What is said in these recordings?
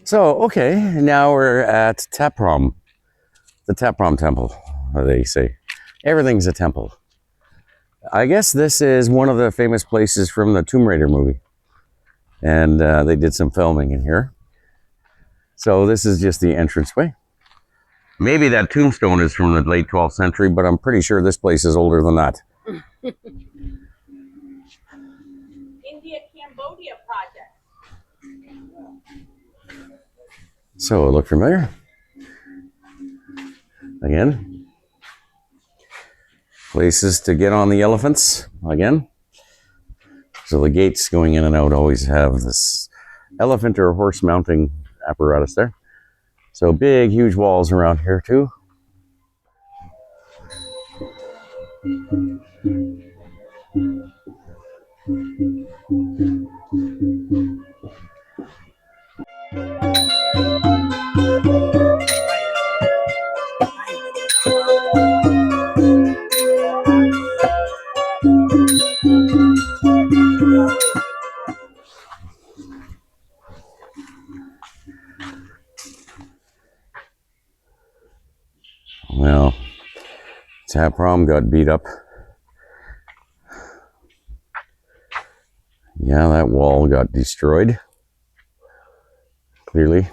So, okay, now we're at Ta Prohm, the Ta Prohm temple, they say. Everything's a temple. I guess this is one of the famous places from the Tomb Raider movie. And they did some filming in here. So this is just the entranceway. Maybe that tombstone is from the late 12th century, but I'm pretty sure this place is older than that. India Cambodia project. So it looked familiar. Again, places to get on the elephants again. So the gates going in and out always have this elephant or horse mounting apparatus there. So big, huge walls around here too. Well, Ta Prohm got beat up. Yeah, that wall got destroyed. Clearly.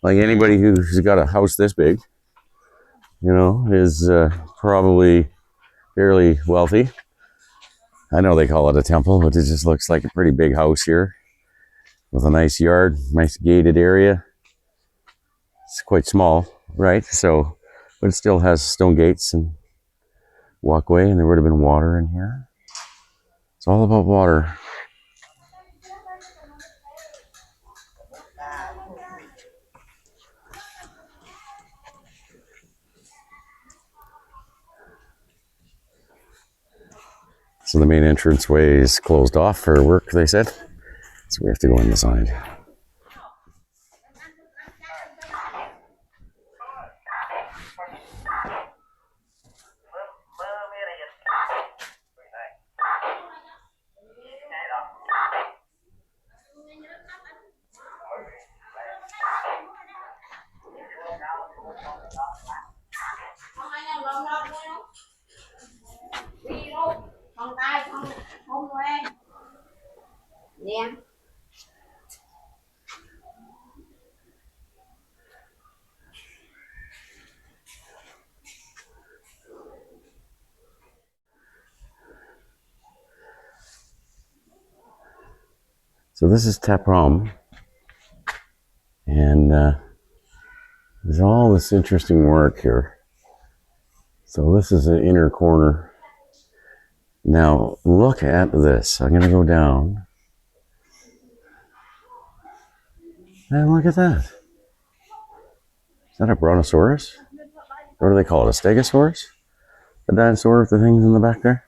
Like anybody who's got a house this big, you know, is probably fairly wealthy. I know they call it a temple, but it just looks like a pretty big house here with a nice yard, nice gated area. It's quite small, right? So, but it still has stone gates and walkway, and there would have been water in here. It's all about water. So the main entranceway is closed off for work, they said. So we have to go in the side. Yeah. So this is Ta Prohm, and there's all this interesting work here. So this is an inner corner. Now look at this. I'm going to go down. And look at that. Is that a brontosaurus? What do they call it? A stegosaurus? A dinosaur with the things in the back there?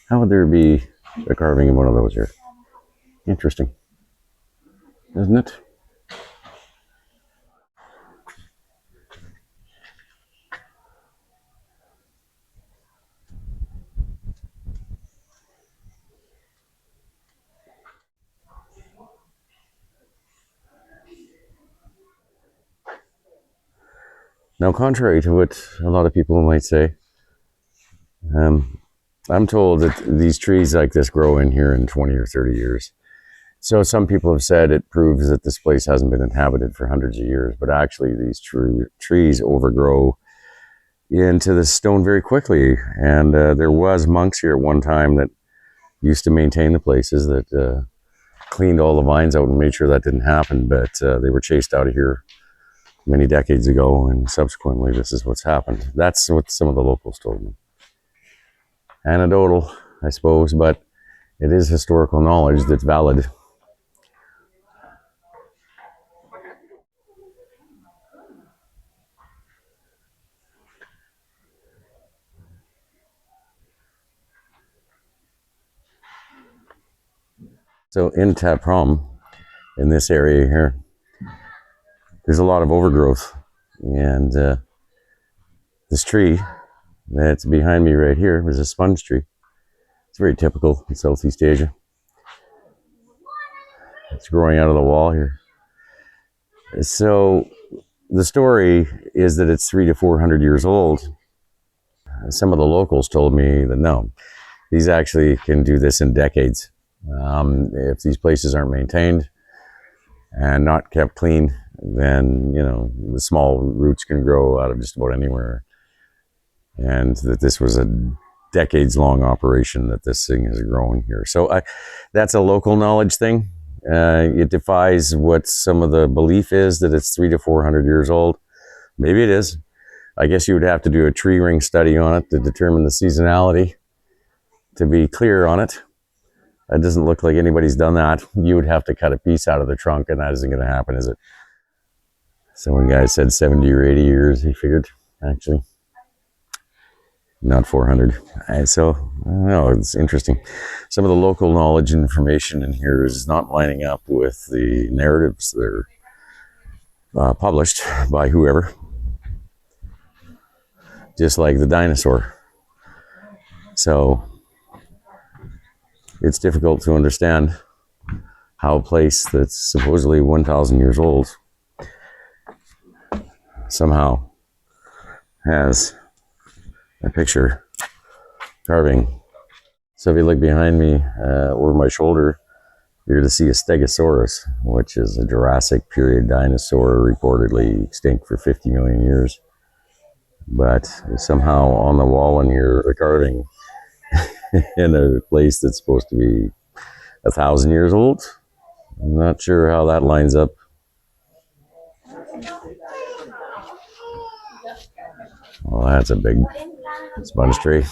How would there be a carving of one of those here? Interesting. Isn't it? Now, contrary to what a lot of people might say, I'm told that these trees like this grow in here in 20 or 30 years. So some people have said it proves that this place hasn't been inhabited for hundreds of years, but actually these trees overgrow into the stone very quickly. And there was monks here at one time that used to maintain the places that cleaned all the vines out and made sure that didn't happen, but they were chased out of here many decades ago, and subsequently this is what's happened. That's what some of the locals told me. Anecdotal, I suppose, but it is historical knowledge that's valid. So in Ta Prohm, in this area here, there's a lot of overgrowth, and this tree that's behind me right here is a sponge tree. It's very typical in Southeast Asia. It's growing out of the wall here. So the story is that it's 300 to 400 years old. Some of the locals told me that no, these actually can do this in decades. If these places aren't maintained and not kept clean, then the small roots can grow out of just about anywhere, and that this was a decades-long operation that this thing is growing here. So that's a local knowledge thing. It defies what some of the belief is, that it's 300 to 400 years old. Maybe it is. I guess you would have to do a tree ring study on it to determine the seasonality to be clear on it. That doesn't look like anybody's done that. You would have to cut a piece out of the trunk, and that isn't going to happen, is it? So one guy said 70 or 80 years, he figured, actually. Not 400. And so, I don't know, it's interesting. Some of the local knowledge information in here is not lining up with the narratives that are published by whoever. Just like the dinosaur. So, it's difficult to understand how a place that's supposedly 1,000 years old somehow has a picture carving. So if you look behind me, over my shoulder, you're to see a Stegosaurus, which is a Jurassic period dinosaur reportedly extinct for 50 million years. But somehow on the wall in here, a carving in a place that's supposed to be 1,000 years old. I'm not sure how that lines up. Well, that's a big sponge tree.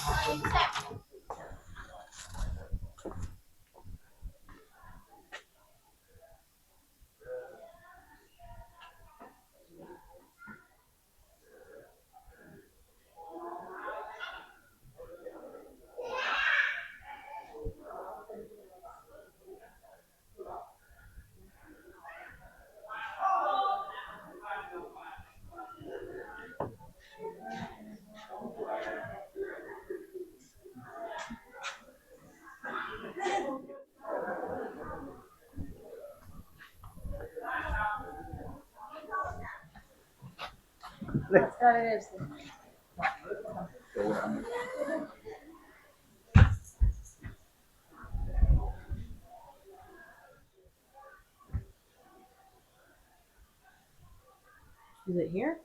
Is it here?